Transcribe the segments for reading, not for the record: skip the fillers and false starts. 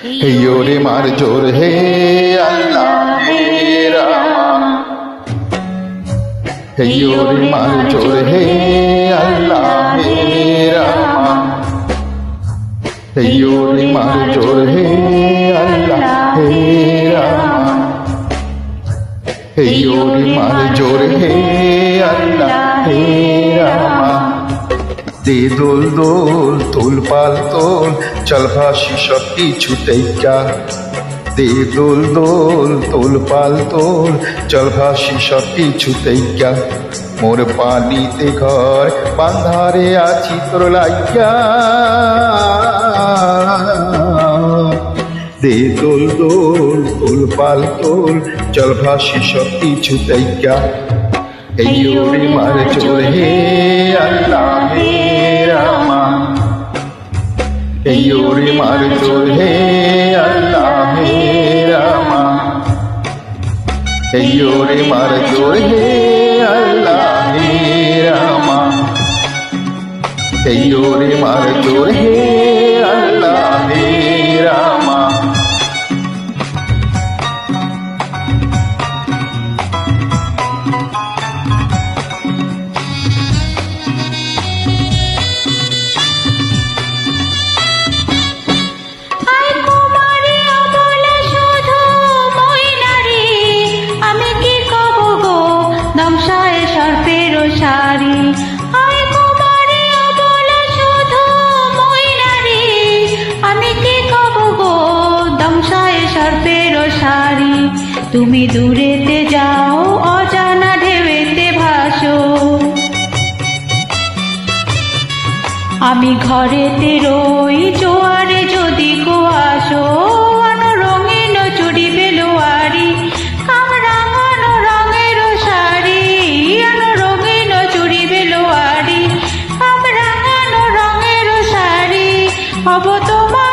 হেয়োরে মার জোর হে আল্লাহ হে রামা, হেয়োরে মার জোর হে আল্লাহ হে রামা, হেয়োরে মার জোর হে আল্লাহ হে রামা, হেয়োরে মার জোর হে আল্লাহ হে রামা। দে দোল দোল তোল পাল তোল চল ভাসি সব কিছু তেইকা, দে দোল দোল তোল পাল তোল চল ভাসি সব কিছু তেইকা, মোর পানিতে ঘর বান্ধারে আছি তোর লাইকা। দে দোল দোল তোল পাল তোল চল ভাসি সব কিছু তেইকা, হেয়োরে মার জোর হে আল্লাহ হে রামা, হেয়োরে মার জোর হে আল্লাহ হে রামা, হেয়োরে মার জোর হে আল্লাহ হে রামা, হেয়োরে মার জোর হে আল্লাহ হে রামা। তুমি দূরেতে যাও অজানা ঢেউতে ভাসো, আমি ঘরেতে রই জোয়ারে যদি কো আসো। রঙিন চুড়ি বেলোয়ারি কামরাঙানো রঙের শাড়ি, রঙিন চুড়ি বেলোয়ারি কামরাঙানো রঙের শাড়ি, হব তোমার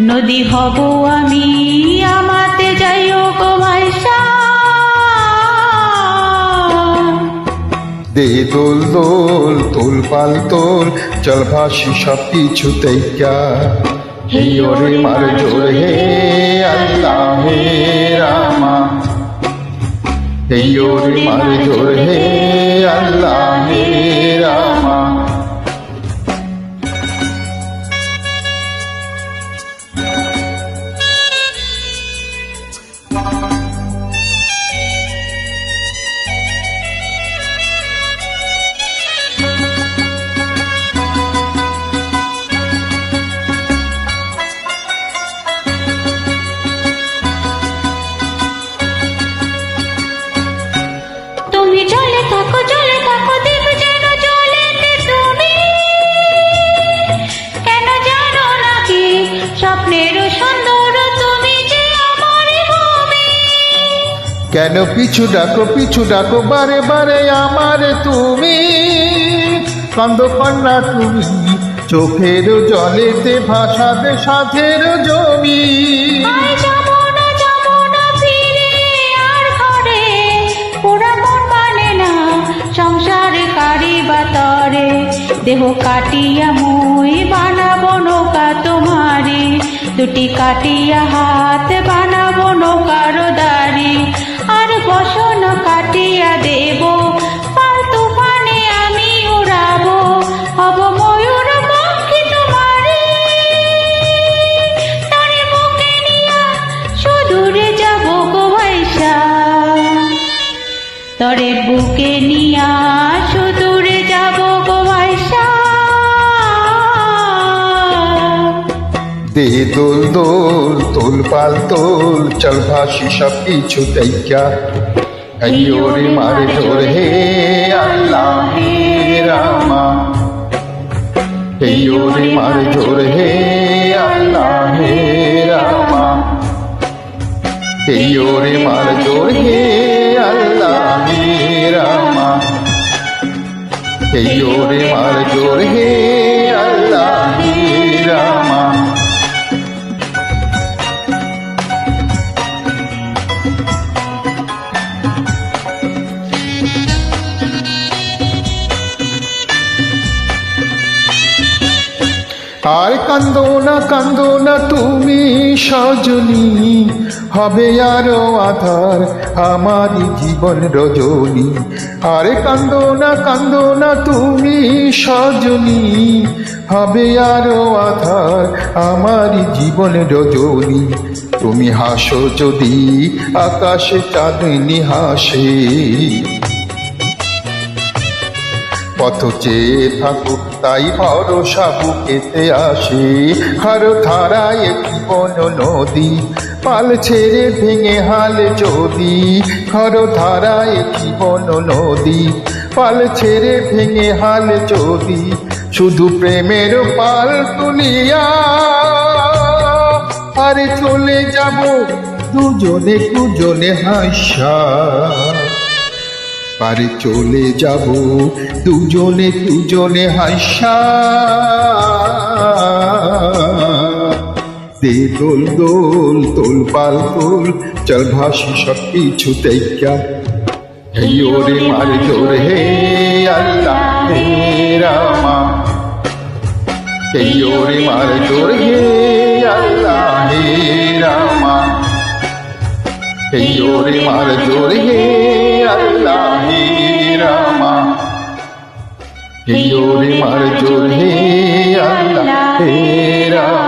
নদী হব আমি আমাতে যাইও গো ভাইসা। দে দোল দোল তোল পাল তোল চল ভাসি সব কিছু তেইকা, হেয়োরে মার জোর হে আল্লাহ হে রামা, হেয়োরে মার জোর হে আল্লাহ হে রামা। কেন পিছু ডাকো বারে বারে আমার তুমি, কান্দ কন্যা তুমি চোখের জলেতে ভাসাবে সাধের জমি। সংসারে কারি বাতরে দেহ কাটিয়া মই বানাবো নৌকা তোমারে, দুটি কাটিয়া হাত বানাবো নৌকার দাড়ি, আর বসন কাটিয়া দেব পাল তুফানে আমি উড়াবো, হব ময়ূর পক্ষী তোমারে। তারে বুকে নিয়া সুদূরে যাব গো ভাইসা, তরে বুকে নিয়া সুদূরে যাব গো ভাইসা। দে দোল দোল তোল পাল তোল চল ভাসি সব কিছু তেইকা, হেয়োরে মার জোর হে আল্লাহ হে রামা, হেয়োরে মার জোর হে আল্লাহ হে রামা, হেয়োরে মার জোর হে আল্লাহ হে রামা, হেয়োরে মার জোর হে আল্লাহ হে রামা। আর কান্দো না তুমি সজনী, হবে আরো আধার আমারই জীবন রজনী। আর কান্দো না তুমি সজনী, হবে আরো আধার আমারই জীবন রজনী। তুমি হাসো যদি আকাশে চাঁদনি হাসে, পথ চেয়ে থাকুক তাই ভরসা বুকেতে আসে। হর ধারায় জীবন নদী, পাল ছেড়ে ভেঙে হাল যদি। হর ধারায় জীবন নদী, পাল ছেড়ে ভেঙে হাল যদি। শুধু প্রেমের পাল তুলিয়া আরে চলে যাব দুজনে হাসা। পারে চলে যাব দুজনে হাসা। দে দোল তোল পাল তোল, চল ভাসি সব কিছু দেখা। এই ওরে মার জোর হে আল্লাহ হে রামা, এই ওরে মার জোর হে আল্লাহ হে রামা, এই ওরে মার জোর হে আল্লাহ হে রামা, এই ওরে মার জোর হে আল্লাহ হে রামা।